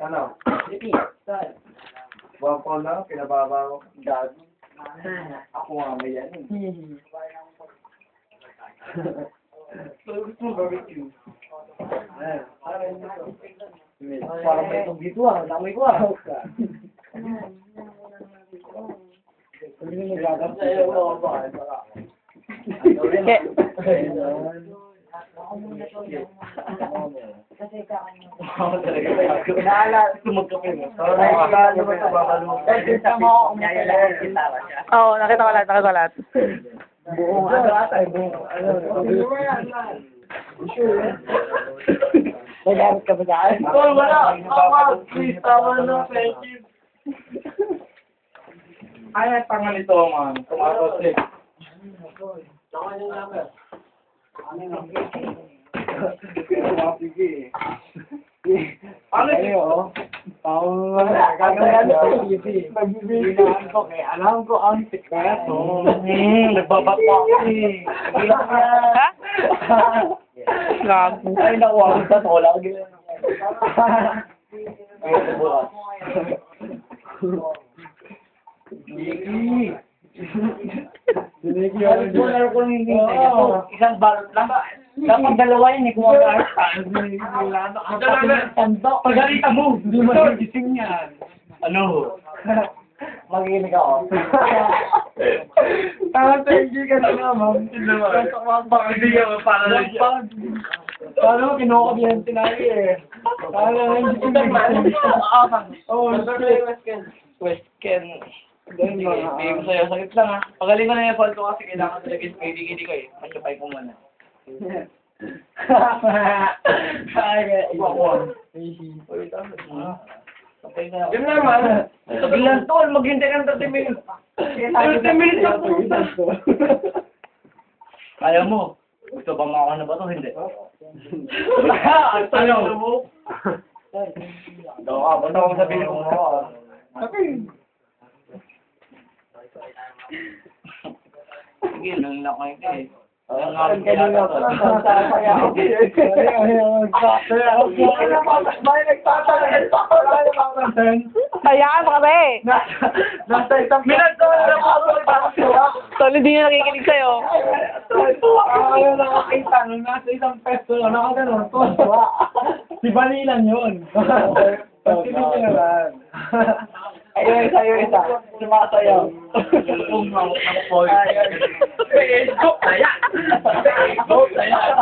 Ano? Sige, saan? Wapo lang, pinababa ko. Gago. Ako nga may yan. Gusto mo barbecue? Parang may itong dito ah. Namoy ko ah. Hindi na nagagap sa'yo. Oo, nakita ko lahat. Buong ano ata eh. Buong ano. May gamit ka ba dyan? Tol, wala! Tama! Please, tama na! Thank you! Ay, tanga nito, man. Tomato stick. Ano yun? Nagbibigyan ko kaya alam ko ang sikreto. Nagbabat pa ako eh. Ha? Gago. Ay, nakuha ko sa tola. Isang balot lang. Dapat dalawa yun eh. Kung Pagalitan mo! Hindi mo nagising yan. Ano? Magiginig ako. Hindi ka na naman. Hindi ka para lang yan. Paano mo kinukubyente na eh. Paano hindi ko naman. Oo, Question. Bigay mo sa'yo. Sakit lang ha. Pagaling ko na yung phone ko kasi kailangan talaga hindi ko eh. Masyapay ko muna. Yun naman. Sabi lang tol, maghintay ka ng 30 minutes. 30 minutes na po. Kaya mo. Gusto ba makawa na ba ito? Hindi. Ang tanong mo. Daw ka, basta akong sabihin mo mo. Sige, nang lakay ka eh. Ang kanina pa lang sasaya ako. Hayaan mo kami. Nasa isang Tol, hindi na nakikinig sa'yo. ayaw nakakita nung nasa isang peso lang nakaganon. Si Balilan yun. Pagkinig nyo naman. Ayun, isa. Sumasayaw. Kung mamot ng point. Facebook na yan! Facebook na yan!